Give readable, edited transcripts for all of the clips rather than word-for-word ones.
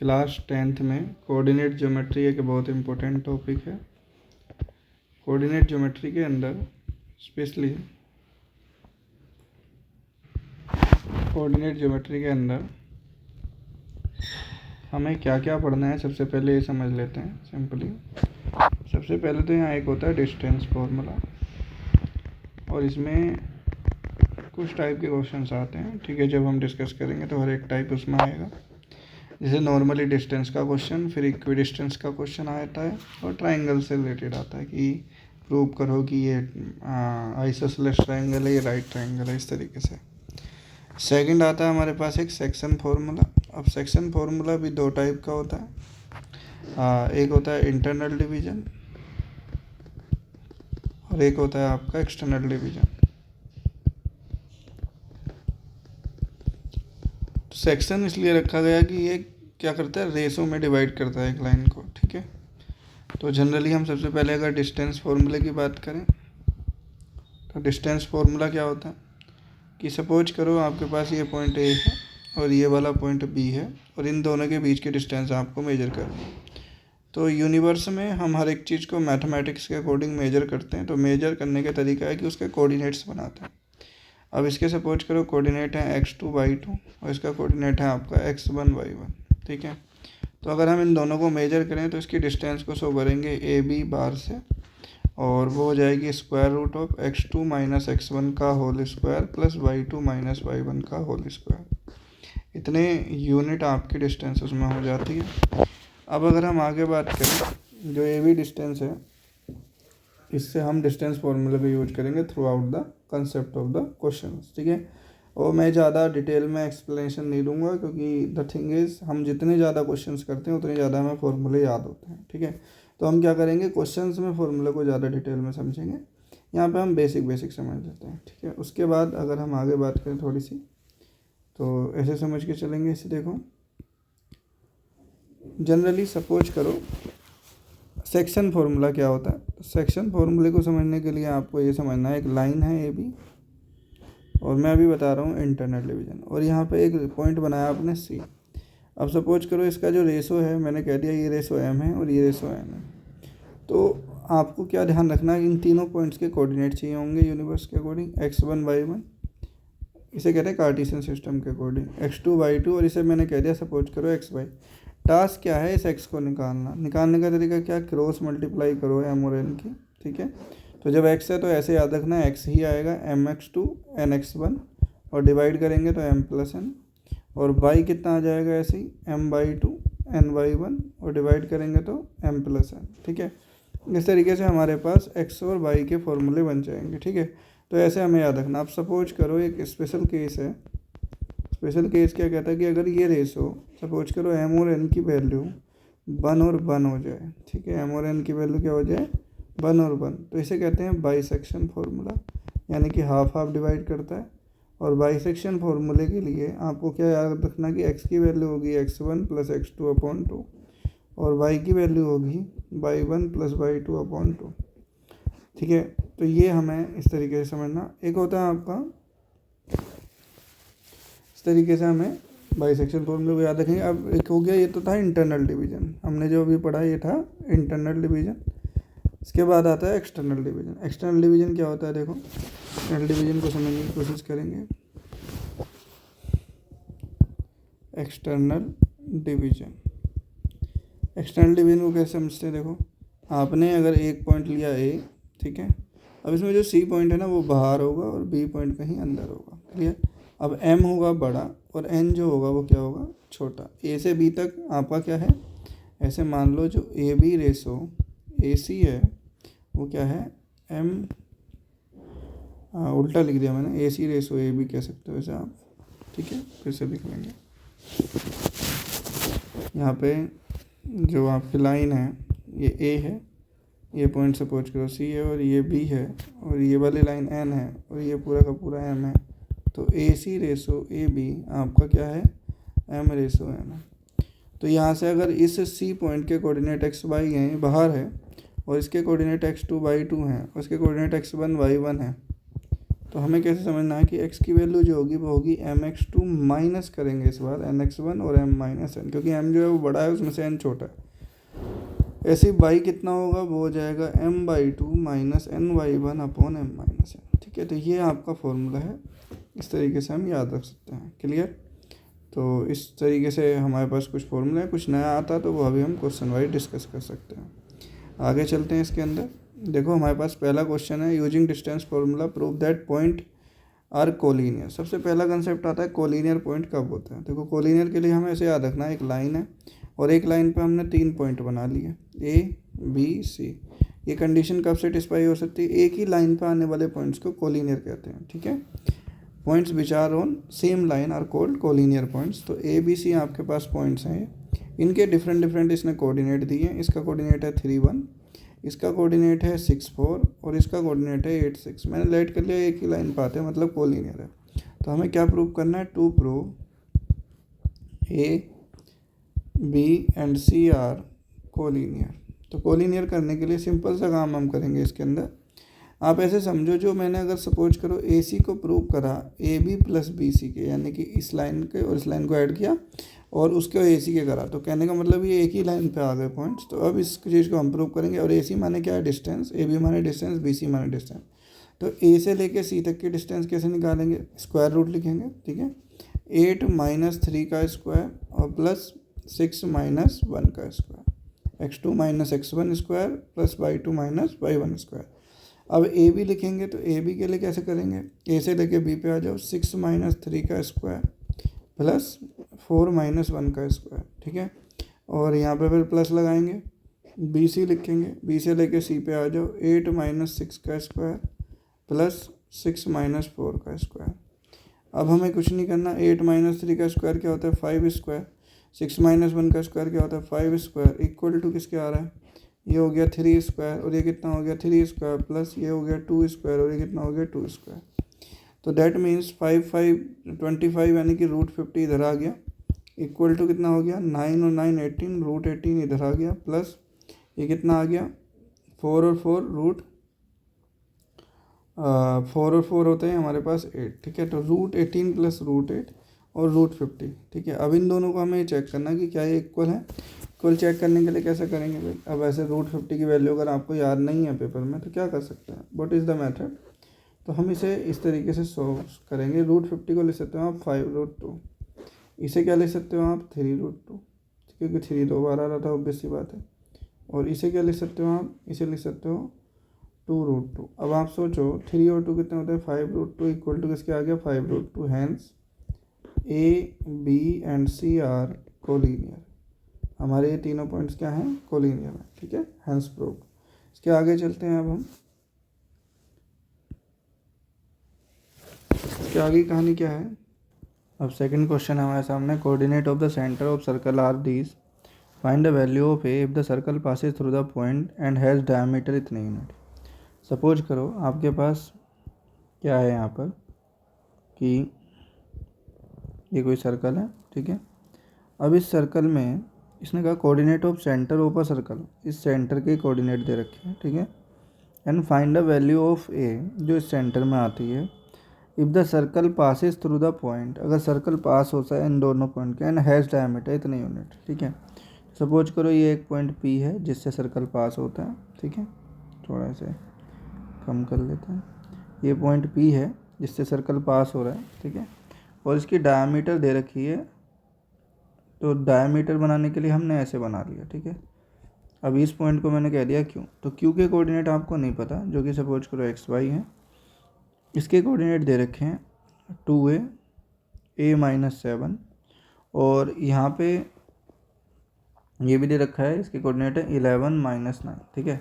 Class 10th में coordinate geometry एक बहुत इम्पोर्टेंट टॉपिक है। कोऑर्डिनेट ज्योमेट्री के अंदर स्पेशली कोऑर्डिनेट ज्योमेट्री के अंदर हमें क्या क्या पढ़ना है, सबसे पहले ये समझ लेते हैं सिंपली। सबसे पहले तो यहाँ एक होता है डिस्टेंस फार्मूला, और इसमें कुछ टाइप के क्वेश्चंस आते हैं, ठीक है। जब हम डिस्कस करेंगे तो हर एक टाइप उसमें आएगा। जैसे नॉर्मली डिस्टेंस का क्वेश्चन, फिर इक्वी डिस्टेंस का क्वेश्चन आता है, और ट्राइंगल से रिलेटेड आता है कि प्रूव करो कि ये आइसोसेलेस ट्राइंगल है, ये राइट ट्राइंगल है, इस तरीके से। सेकंड आता है हमारे पास एक सेक्शन फार्मूला। अब सेक्शन फार्मूला भी दो टाइप का होता है, एक होता है इंटरनल डिवीजन और एक होता है आपका एक्सटर्नल डिवीजन। सेक्शन इसलिए रखा गया कि ये क्या करता है, रेशो में डिवाइड करता है एक लाइन को, ठीक है। तो जनरली हम सबसे पहले अगर डिस्टेंस फार्मूले की बात करें तो डिस्टेंस फार्मूला क्या होता है कि सपोज करो आपके पास ये पॉइंट ए है और ये वाला पॉइंट बी है, और इन दोनों के बीच की डिस्टेंस आपको मेजर करनी है। तो यूनिवर्स में हम हर एक चीज़ को मैथमेटिक्स के अकॉर्डिंग मेजर करते हैं। तो मेजर करने का तरीका है कि उसके कोऑर्डिनेट्स बनाते हैं। अब इसके सपोज करो कोऑर्डिनेट है x2 y2 और इसका कोऑर्डिनेट है आपका x1 y1, ठीक है। तो अगर हम इन दोनों को मेजर करें तो इसकी डिस्टेंस को शो करेंगे ए बी बार से, और वो हो जाएगी square root of x2 minus x1 का whole square plus y2 minus y1 का होल स्क्वायर। इतने यूनिट आपकी डिस्टेंस उसमें हो जाती है। अब अगर हम आगे बात करें, जो ए बी डिस्टेंस है, इससे हम डिस्टेंस फार्मूला भी यूज करेंगे through out the concept of the question, ठीक है। और मैं ज़्यादा डिटेल में एक्सप्लेनेशन नहीं दूंगा, क्योंकि द थिंग इज़ हम जितने ज़्यादा क्वेश्चंस करते हैं उतने ज़्यादा हमें फार्मूले याद होते हैं, ठीक है। तो हम क्या करेंगे, क्वेश्चंस में फार्मूले को ज़्यादा डिटेल में समझेंगे। यहाँ पे हम बेसिक समझ लेते हैं, ठीक है। उसके बाद अगर हम आगे बात करें थोड़ी सी, तो ऐसे समझ के चलेंगे। इसे देखो, जनरली सपोज करो सेक्शन फार्मूला क्या होता है। सेक्शन फार्मूले को समझने के लिए आपको ये समझना है, एक लाइन है ए बी, और मैं अभी बता रहा हूँ इंटरनल डिवीजन, और यहाँ पे एक पॉइंट बनाया आपने सी। अब सपोज करो इसका जो रेशो है, मैंने कह दिया ये रेशो एम है और ये रेशो एन है। तो आपको क्या ध्यान रखना है, इन तीनों पॉइंट्स के कोऑर्डिनेट चाहिए होंगे यूनिवर्स के अकॉर्डिंग। x1 y1 इसे कहते हैं कार्टेशियन सिस्टम के अकॉर्डिंग, x2 y2, और इसे मैंने कह दिया सपोज करो xy। टास्क क्या है, इस x को निकालने का तरीका क्या, क्रॉस मल्टीप्लाई करो m और n की, ठीक है। तो जब x है तो ऐसे याद रखना है, x ही आएगा mx2 nx1, और डिवाइड करेंगे तो m प्लस n, और y कितना आ जाएगा ऐसे ही m/2 ny1, और डिवाइड करेंगे तो m प्लस n, ठीक है। इस तरीके से हमारे पास x और y के फॉर्मूले बन जाएंगे, ठीक है। तो ऐसे हमें याद रखना। आप सपोज करो एक स्पेशल केस है। स्पेशल केस क्या कहता है कि अगर ये रेशो सपोज करो m और n की वैल्यू 1 और 1 हो जाए, ठीक है। m और n की वैल्यू क्या हो जाए, 1 और 1, तो इसे कहते हैं बाइसेक्शन फार्मूला, यानी कि हाफ हाफ डिवाइड करता है। और बाइसेक्शन फार्मूले के लिए आपको क्या याद रखना कि x की वैल्यू होगी x1 प्लस x2/2, और y की वैल्यू होगी y1 प्लस y2/2, ठीक है। तो ये हमें इस तरीके से समझना। एक होता है आपका, इस तरीके से हमें बाइसेक्शन फार्मूले को याद रखेंगे। अब एक हो गया, ये तो था इंटरनल डिवीजन, हमने जो अभी पढ़ा ये था इंटरनल डिवीजन। इसके बाद आता है एक्सटर्नल डिवीजन। एक्सटर्नल डिवीजन क्या होता है, देखो एक्सटर्नल डिवीजन को समझने की कोशिश करेंगे। एक्सटर्नल डिवीजन को कैसे समझते हैं, देखो आपने अगर एक पॉइंट लिया ए, ठीक है। अब इसमें जो सी पॉइंट है ना वो बाहर होगा और बी पॉइंट कहीं अंदर होगा, क्लियर। अब एम होगा बड़ा और एन जो होगा वो क्या होगा, छोटा। ए से बी तक आपका क्या है, ऐसे मान लो जो ए बी रेशो ए सी है वो क्या है, एम, उल्टा लिख दिया मैंने, ए सी रेशो ए बी कह सकते हो वैसे आप, ठीक है। फिर से लिख लेंगे। यहाँ पे जो आपकी लाइन है ये ए है, ये पॉइंट सपोज करो सी है, और ये बी है, और ये वाली लाइन एन है, और ये पूरा का पूरा एम है। तो ए सी रेशो ए बी आपका क्या है, एम रेशो एन है। तो यहाँ से अगर इस सी पॉइंट के कोऑर्डिनेट एक्स वाई हैं, बाहर है, और इसके कोऑर्डिनेट x2 y2 हैं, और इसके कोऑर्डिनेट x1 y1 है, तो हमें कैसे समझना है कि x की वैल्यू जो होगी वो होगी mx2 माइनस करेंगे इस बार nx1 और m माइनस n, क्योंकि m जो है वो बड़ा है उसमें से n छोटा है। ऐसे y कितना होगा, वो हो जाएगा m/2 minus ny1 upon m minus n। ठीक है, तो ये आपका फॉर्मूला है, इस तरीके से हम याद रख सकते हैं। क्लियर? तो इस तरीके से हमारे पास कुछ फॉर्मूला है, कुछ नया आता तो वो अभी हम क्वेश्चन वाइज डिस्कस कर सकते हैं। आगे चलते हैं इसके अंदर। देखो हमारे पास पहला क्वेश्चन है, using distance formula prove that point are collinear. सबसे पहला कंसेप्ट आता है कोलिनियर पॉइंट कब होता है। देखो कोलिनियर के लिए हमें ऐसे याद रखना है, एक लाइन है और एक लाइन पे हमने 3 पॉइंट बना लिए ए बी सी। ये कंडीशन कब सेटिस्फाई हो सकती है, एक ही लाइन पे आने वाले पॉइंट्स को कोलिनियर कहते हैं। ठीक है, points which are on same line are called collinear points. तो ए बी सी आपके पास पॉइंट्स हैं, इनके डिफरेंट इसने कोऑर्डिनेट दिए हैं। इसका कोऑर्डिनेट है 3 1, इसका कोऑर्डिनेट है 6 4 और इसका कोऑर्डिनेट है 8 6। मैंने लेट कर लिया, एक ही लाइन पे आते हैं मतलब कोलिनियर है। तो हमें क्या प्रूव करना है, to prove A B and C are collinear. तो कोलिनियर करने के लिए सिंपल सा काम हम करेंगे इसके अंदर। आप ऐसे समझो, जो मैंने अगर सपोज करो ए सी को प्रूव करा A B plus B C के, यानी कि इस लाइन के और इस लाइन को ऐड किया और उसके ए सी के करा, तो कहने का मतलब ये एक ही लाइन पे आ गए पॉइंट्स। तो अब इस चीज़ को हम प्रूव करेंगे। और ए सी माने क्या है, डिस्टेंस, ए बी माने डिस्टेंस, बी सी माने डिस्टेंस। तो ए से लेके सी तक की डिस्टेंस कैसे निकालेंगे, स्क्वायर रूट लिखेंगे। ठीक है, 8 माइनस 3 का स्क्वायर और प्लस 6 माइनस 1 का square, x2 minus x1 square plus y2 minus y1 square. अब ए बी लिखेंगे, तो ए बी के लिए कैसे करेंगे, ए से लेके बी पे आ जाओ, 6 माइनस 3 का स्क्वायर प्लस 4 माइनस 1 का स्क्वायर। ठीक है, और यहाँ पे फिर प्लस लगाएंगे। बी सी लिखेंगे, बी से लेके सी पे आ जाओ, 8 माइनस 6 का स्क्वायर प्लस 6 माइनस 4 का स्क्वायर। अब हमें कुछ नहीं करना, 8 माइनस 3 का स्क्वायर क्या होता है, 5 स्क्वायर, 6 माइनस 1 का स्क्वायर क्या होता है, 5 स्क्वायर, इक्वल टू किसके आ रहा है, ये हो गया 3 स्क्वायर और ये कितना हो गया 3 स्क्वायर प्लस ये हो गया 2 स्क्वायर और ये कितना हो गया 2 स्क्वायर। तो दैट मीन्स 5 5 25 यानी कि रूट 50 इधर आ गया, इक्वल टू कितना हो गया 9 और 9 18, रूट 18 इधर आ गया, प्लस ये कितना आ गया 4 और 4 रूट 4 और 4 होते हैं हमारे पास 8। ठीक है, तो रूट 18 प्लस रूट 8 और रूट 50। ठीक है, अब इन दोनों को हमें चेक करना कि क्या ये इक्वल है। इक्वल चेक करने के लिए कैसे करेंगे भाई, अब ऐसे रूट 50 की वैल्यू अगर आपको याद नहीं है पेपर में तो क्या कर सकते हैं, व्हाट इज़ द मेथड। तो हम इसे इस तरीके से सॉल्व करेंगे। रूट 50 को ले सकते हो आप 5√2, इसे क्या ले सकते हो आप 3√2, क्योंकि 3 2 बार आ रहा था, ऑब्वियस सी बात है। और इसे क्या ले सकते हो आप, इसे ले सकते हो 2√2। अब आप सोचो 3 और 2 कितने होते हैं, 5√2 इक्वल टू किसके आ गया 5√2। Hence A B and C are collinear. हमारे ये तीनों पॉइंट्स क्या हैं, कोलिनियर है। ठीक है, हैंस प्रूव। इसके आगे चलते हैं। अब हम इसके आगे कहानी क्या है। अब सेकंड क्वेश्चन हमारे सामने, coordinate of the centre of circle are these, find the value of A if the circle passes through the point and has diameter इतने यूनिट। सपोज करो आपके पास क्या है यहाँ पर कि ये कोई सर्कल है। ठीक है, अब इस सर्कल में इसने कहा coordinate of centre of a circle, इस सेंटर के कोऑर्डिनेट दे रखे हैं। ठीक है, and find the value of a जो इस सेंटर में आती है if the circle passes through the point, अगर सर्कल पास होता है इन दोनों पॉइंट के, एंड हैज़ डायमीटर इतने यूनिट। ठीक है, सपोज करो ये एक पॉइंट पी है जिससे सर्कल पास होता है। ठीक है, थोड़ा से कम कर लेते हैं, ये पॉइंट पी है जिससे सर्कल पास हो रहा है। ठीक है, और इसकी डायमीटर दे रखी है, तो डायमीटर बनाने के लिए हमने ऐसे बना लिया। ठीक है, अब इस पॉइंट को मैंने कह दिया क्यू, तो क्यू के कोऑर्डिनेट आपको नहीं पता, जो कि सपोज करो एक्स वाई है। इसके कोऑर्डिनेट दे रखे हैं 2a a माइनस 7, और यहाँ पे ये भी दे रखा है, इसके कोऑर्डिनेट है 11 माइनस 9। ठीक है,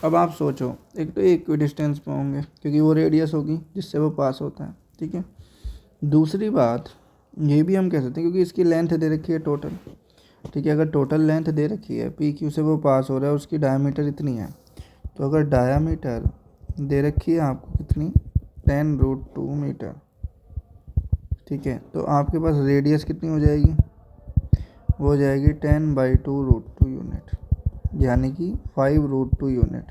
अब आप सोचो, एक तो एक डिस्टेंस पे होंगे क्योंकि वो रेडियस होगी जिससे वो पास होता है। ठीक है, दूसरी बात ये भी हम कह सकते हैं क्योंकि इसकी लेंथ दे रखी है टोटल। ठीक है, अगर टोटल लेंथ दे रखी है पी क्यू से वो पास हो रहा है, उसकी डायमीटर इतनी है, तो अगर डायमीटर दे रखी है आपको कितनी 10√2 मीटर। ठीक है, तो आपके पास रेडियस कितनी हो जाएगी, वो हो जाएगी 10/2√2 यूनिट, यानी कि 5√2 यूनिट।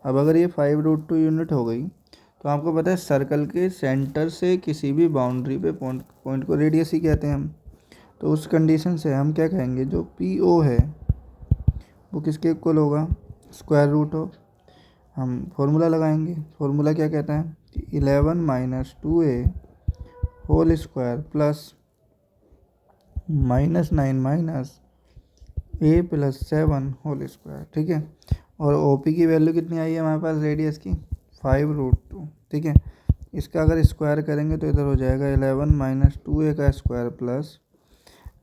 अब अगर ये 5√2 यूनिट हो गई तो आपको पता है सर्कल के सेंटर से किसी भी बाउंड्री पे पॉइंट को रेडियस ही कहते हैं हम। तो उस कंडीशन से हम क्या कहेंगे, जो पी ओ है वो किसके इक्वल होगा, स्क्वायर रूट ऑफ, हम फॉर्मूला लगाएंगे। फॉर्मूला क्या कहता है कि 11 minus 2a whole square plus -9 minus a plus 7 whole square. ठीक है, और ओ पी की वैल्यू कितनी आई है हमारे पास रेडियस की, 5√2। ठीक है, इसका अगर स्क्वायर करेंगे तो इधर हो जाएगा 11 माइनस 2a का स्क्वायर प्लस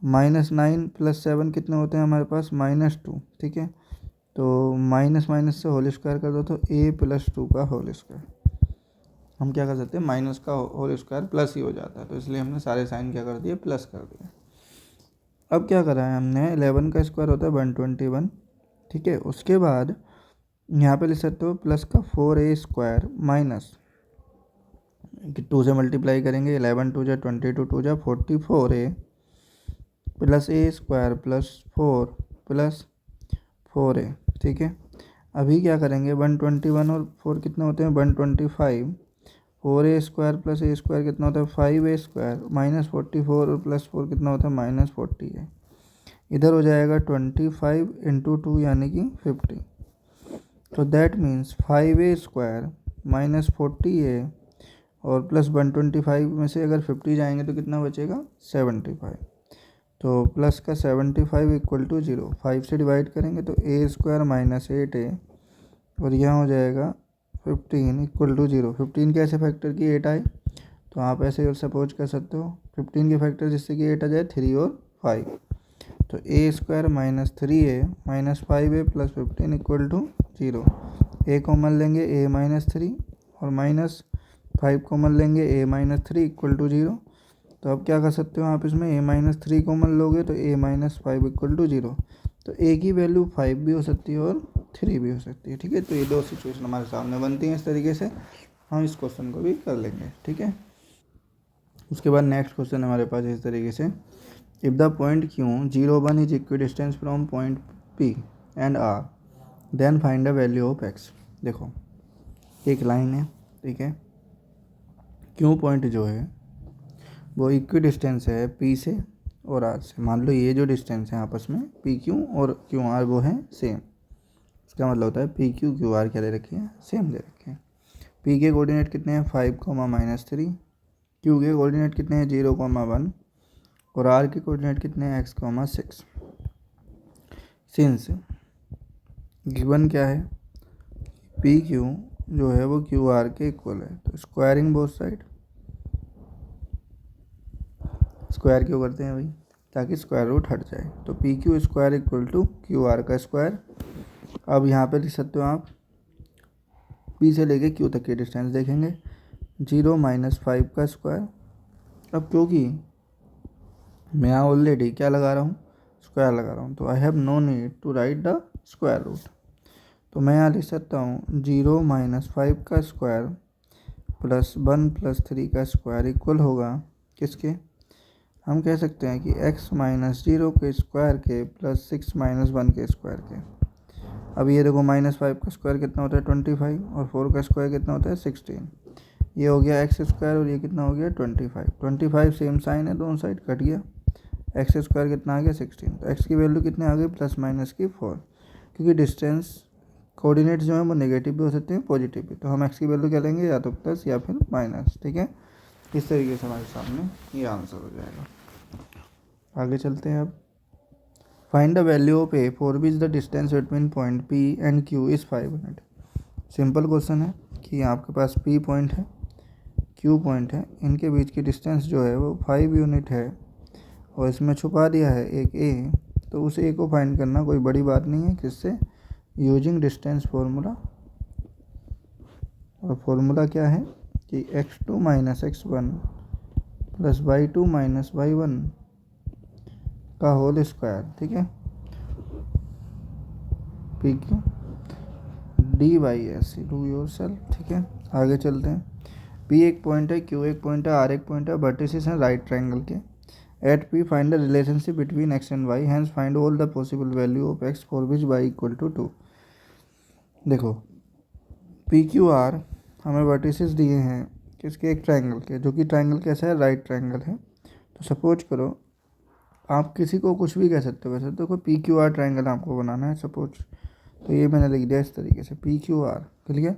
-9 प्लस 7 कितने होते हैं हमारे पास, -2। ठीक है, तो माइनस माइनस से होल स्क्वायर कर दो तो a प्लस 2 का होल स्क्वायर। हम क्या कर सकते हैं, माइनस का होल स्क्वायर प्लस ही हो जाता है, तो इसलिए हमने सारे साइन क्या कर दिए, प्लस कर दिए। अब क्या करा है हमने, 11 का स्क्वायर होता है 121। ठीक है, उसके बाद यहाँ पे लिख सकते हो प्लस का 4a स्क्वायर माइनस 2 से मल्टीप्लाई करेंगे, 11 2 जा 22 2 जा 44a plus a square plus 4 plus 4a। ठीक है, अभी क्या करेंगे, 121 और 4 कितने होते हैं, 125। 4a square plus a square कितना होता है, 5a स्क्वायर माइनस 44 और प्लस 4 कितना होता है, -40 है। इधर हो जाएगा 25 इंटू 2 यानी कि 50। तो that means 5a square minus 40a और प्लस 125 में से अगर 50 जाएंगे तो कितना बचेगा, 75। तो प्लस का 75 इक्वल टू 0, 5 से डिवाइड करेंगे तो a स्क्वायर माइनस 8a और यहाँ हो जाएगा 15 इक्वल टू 0। 15 कैसे फैक्टर की 8 आए, तो आप ऐसे सपोज कर सकते हो 15 के फैक्टर जिससे कि 8 आ जाए 3 और 5। तो a square minus 3a minus 5a plus 15 equal to 0। a common लेंगे a माइनस 3 और माइनस 5 कॉमन लेंगे a माइनस 3 इक्वल टू 0। तो अब क्या कर सकते हो आप इसमें, a माइनस 3 कॉमन लोगे तो a माइनस 5 इक्वल टू 0। तो a की वैल्यू 5 भी हो सकती है और 3 भी हो सकती है। ठीक है, तो ये दो सिचुएशन हमारे सामने बनती हैं, इस तरीके से हम इस क्वेश्चन को भी कर लेंगे। ठीक है, उसके बाद नेक्स्ट क्वेश्चन हमारे पास इस तरीके से, if the point Q 0 1 is equidistance from point P and R then find the value of x। देखो एक लाइन है, ठीक है, Q पॉइंट जो है वो इक्वी डिस्टेंस है P से और R से। मान लो ये जो डिस्टेंस है आपस में PQ और QR वो है सेम। इसका मतलब होता है PQ QR क्या ले रखे हैं, सेम ले रखे हैं। P के कोऑर्डिनेट कितने हैं, 5, -3। Q के कोऑर्डिनेट कितने हैं, 0, 1 और R के कोऑर्डिनेट कितने हैं, x, 6। सिंस गिवन क्या है, PQ जो है वो QR के इक्वल है, तो स्क्वायरिंग बोथ साइड, स्क्वायर क्यों करते हैं भाई, ताकि स्क्वायर रूट हट जाए। तो PQ square equal to QR का स्क्वायर। अब यहाँ पे लिख सकते हो आप, P से लेके Q तक की डिस्टेंस देखेंगे, 0 - 5 का स्क्वायर। अब क्योंकि मैं यहाँ ऑलरेडी क्या लगा रहा हूँ, स्क्वायर लगा रहा हूँ, तो I have no need to write the square root. तो मैं यहाँ लिख सकता हूँ 0 - 5 का स्क्वायर प्लस 1 + 3 का स्क्वायर इक्वल होगा किसके, हम कह सकते हैं कि x - 0 के स्क्वायर के प्लस 6 - 1 के स्क्वायर के। अब ये देखो -5 का स्क्वायर कितना होता है, 25 और 4 का स्क्वायर कितना होता है, 16। ये हो गया x स्क्वायर और ये कितना हो गया, 25 सेम साइन है दोनों साइड, कट गया। एक्स स्क्वायर कितना आ गया, 16। तो x की वैल्यू कितने आ गई, ± की 4, क्योंकि डिस्टेंस कोऑर्डिनेट्स जो है वो नेगेटिव भी हो सकते हैं पॉजिटिव भी। तो हम x की वैल्यू क्या लेंगे, या तो प्लस या फिर माइनस। ठीक है, इस तरीके से हमारे सामने ये आंसर हो जाएगा। आगे चलते हैं अब, find the value of a for which the distance between point P and Q is 500। Simple question है कि आपके पास P पॉइंट है, Q पॉइंट है, इनके बीच की डिस्टेंस जो है वो 5 यूनिट है और इसमें छुपा दिया है एक a। तो उस a को फाइंड करना कोई बड़ी बात नहीं है, किससे, यूजिंग डिस्टेंस फार्मूला। और फार्मूला क्या है कि x2 - x1 plus y2 - y1 का होल स्क्वायर। ठीक है, PQ DYS do your self. ठीक है, आगे चलते हैं। P एक पॉइंट है, Q एक पॉइंट है, R एक पॉइंट है, वर्टिसेस हैं राइट ट्रायंगल के। At P find the relationship between x and y, hence find all the possible value of x for which y = 2। देखो PQR हमें वर्टिसेस दिए हैं किसके, एक ट्रायंगल के, जो कि ट्रायंगल कैसा है, राइट ट्रायंगल है। तो सपोज करो आप किसी को कुछ भी कह सकते हो, वैसे तो कोई पी क्यू आर ट्रायंगल आपको बनाना है सपोज, तो ये मैंने लिख दिया इस तरीके से पी क्यू आर, क्लियर।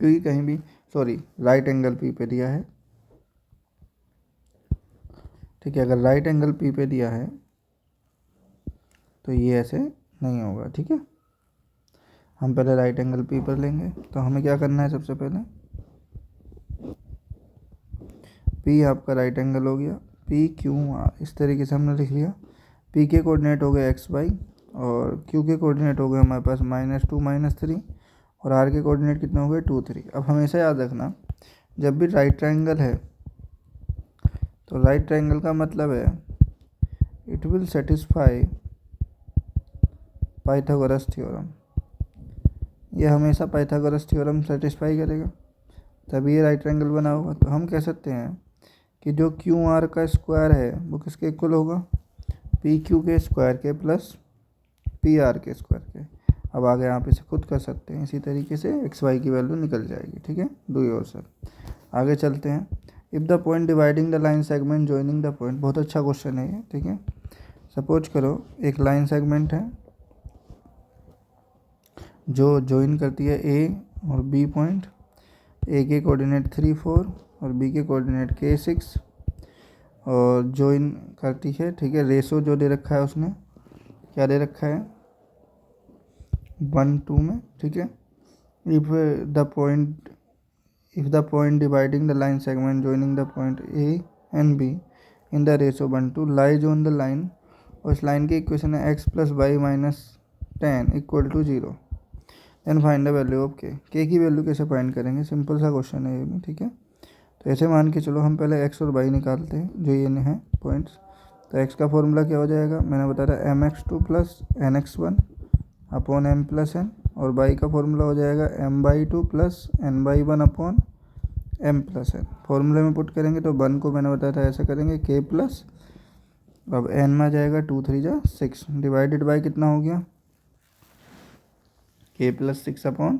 क्योंकि कहीं भी सॉरी राइट एंगल पी पे दिया है, ठीक है। अगर राइट एंगल पी पे दिया है तो ये ऐसे नहीं होगा, ठीक है। हम पहले राइट एंगल पी पर लेंगे, तो हमें क्या करना है, सबसे पहले पी आपका राइट एंगल हो गया, पी क्यू आर, इस तरीके से हमने लिख लिया। पी के कोऑर्डिनेट हो गए एक्स वाई, और क्यू के कोऑर्डिनेट हो गए हमारे पास -2 -3, और आर के कोऑर्डिनेट कितने हो गए 2 3। अब हमेशा याद रखना, जब भी राइट ट्रायंगल है तो राइट ट्रायंगल का मतलब है it will satisfy Pythagoras theorem. ये हमेशा पाइथागोरस थ्योरम सेटिस्फाई करेगा, तभी ये राइट ट्रायंगल बना होगा। तो हम कह सकते हैं कि जो क्यू आर का स्क्वायर है वो किसके इक्वल होगा, पी क्यू के स्क्वायर के प्लस पी आर के स्क्वायर के। अब आगे आप इसे खुद कर सकते हैं, इसी तरीके से एक्स वाई की वैल्यू निकल जाएगी, ठीक है। Do yourself. आगे चलते हैं। If the point dividing the line segment joining the point, बहुत अच्छा क्वेश्चन है ये, ठीक है। सपोज करो एक लाइन सेगमेंट है जो जॉइन करती है ए और बी पॉइंट, ए के कोऑर्डिनेट 3 4 और बी के कोऑर्डिनेट के 6, और जॉइन करती है, ठीक है। रेशो जो दे रखा है उसने क्या दे रखा है 1 2 में, ठीक है। If the point dividing the line segment joining the point A and be in the ratio 1 2 lies on the line, और इस लाइन की इक्वेशन है x + y - 10 = 0, then find the value of K की वैल्यू कैसे find करेंगे, simple सा question है ये भी, ठीक है। तो ऐसे मान के चलो हम पहले x और y निकालते हैं जो ये हैं पॉइंट्स। तो x का फॉर्मूला क्या हो जाएगा, मैंने बताया mx2 + nx1 अपॉन m+n, और y का फॉर्मूला हो जाएगा m/2 + n/1 अपॉन m+n। फॉर्मूले में पुट करेंगे तो 1 को मैंने बताया था ऐसे करेंगे k प्लस, अब n में आ जाएगा 2 3 जा 6 डिवाइडेड बाई कितना हो गया k + 6 अपॉन,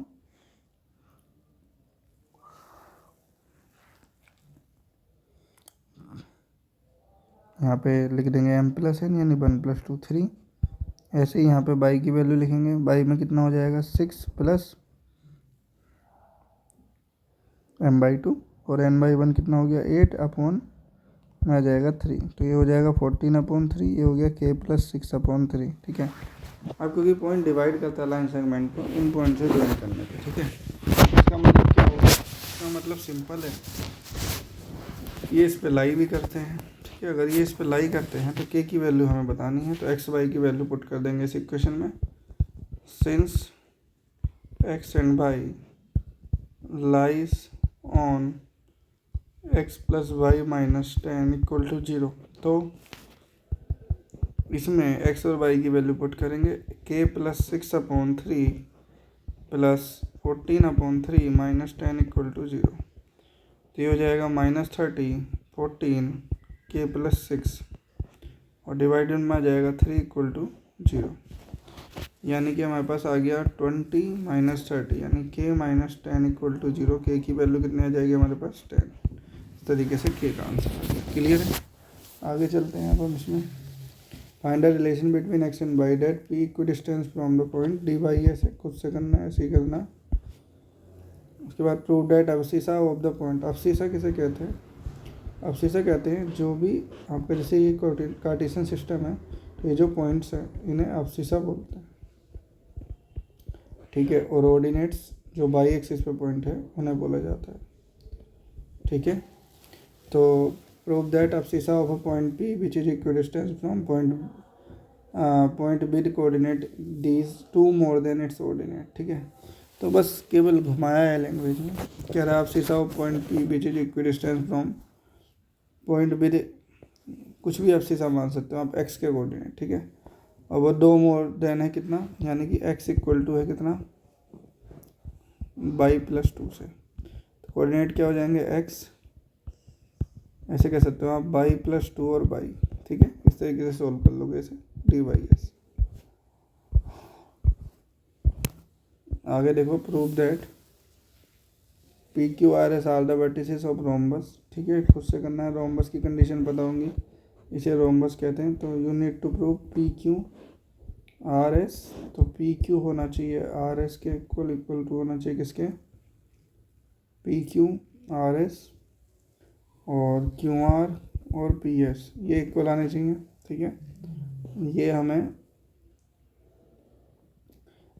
यहाँ पे लिख देंगे m+n यानी 1 + 2 3। ऐसे ही यहाँ पे y की वैल्यू लिखेंगे, y में कितना हो जाएगा 6 प्लस m/2, और n/1 कितना हो गया 8 अपॉन में आ जाएगा 3, तो ये हो जाएगा 14/3, ये हो गया k + 6/3, ठीक है। अब क्योंकि पॉइंट डिवाइड करता है लाइन सेगमेंट को इन पॉइंट से ज्वाइन करने पे, ठीक है। इसका मतलब क्या होगा, इसका मतलब सिंपल है, ये इस पे लाई भी करते हैं, ठीक है। अगर ये इस पे लाई करते हैं तो k की वैल्यू हमें बतानी है, तो x y की वैल्यू पुट कर देंगे इस इक्वेशन में। Since x and y lies on x + y - 10 = 0, तो इसमें x और y की वैल्यू पुट करेंगे, k + 6/3 + 14/3 - 10 = 0, तो ये हो जाएगा -30 14 k + 6, और डिवाइडेड में आ जाएगा 3 = 0, यानी कि हमारे पास आ गया 20 - 30 यानी k - 10 = 0। k की वैल्यू कितनी आ जाएगी हमारे पास 10। इस तरीके से k का आंसर आ गया, क्लियर है। आगे चलते हैं अब हम इसमें। Find the relation between x and y that p equidistance from the point dy, ऐसे खुद से करना है, ऐसे ही करना। उसके बाद prove that abscissa of the point, abscissa किसे कहते हैं, अब्सिसा कहते हैं जो भी आपका, जैसे ये कार्टेशियन सिस्टम है तो ये जो पॉइंट्स हैं इन्हें अब्सिसा बोलते हैं, ठीक है। और ऑर्डिनेट्स जो बाई एक्सिस पे पॉइंट है उन्हें बोला जाता है, ठीक है। तो prove that abscissa of a point p which is equidistance from point with coordinate these 2 more than its ordinate, ठीक है। तो बस केवल घुमाया है लैंग्वेज में, कह रहा है abscissa of point p which is equidistance from point with, कुछ भी अब्सिसा मान सकते हो आप x के कोऑर्डिनेट, ठीक है। और वो 2 मोर देन है कितना, यानी कि x = है कितना y + 2 से, तो कोऑर्डिनेट क्या हो जाएंगे x, ऐसे कह सकते हो आप y + 2 और y, ठीक है। इस तरीके से सोल्व कर लोगे इसे dy। आगे देखो, prove that P Q R S R the vertices of rhombus, ठीक है, खुद से करना है, रोम्बस की कंडीशन पता होंगी, इसे रोम्बस कहते हैं। तो you need to prove P Q R S, तो पी क्यू होना चाहिए आर एस के इक्वल टू होना चाहिए किसके, पी क्यू आर एस और क्यू आर और पी एस, ये इक्वल आने चाहिए, ठीक है। ये हमें,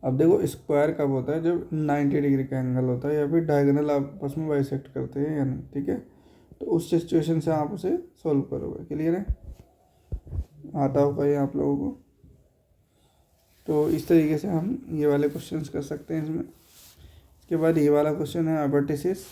अब देखो स्क्वायर कब होता है, जब 90 डिग्री का एंगल होता है या फिर डायगोनल आपस में बाइसेक्ट करते हैं या नहीं, ठीक है। तो उस सिचुएशन से आप उसे सॉल्व करोगे, क्लियर है, आता होगा ये आप लोगों को। तो इस तरीके से हम ये वाले क्वेश्चंस कर सकते हैं इसमें। इसके बाद ये वाला क्वेश्चन है, वर्टिसेस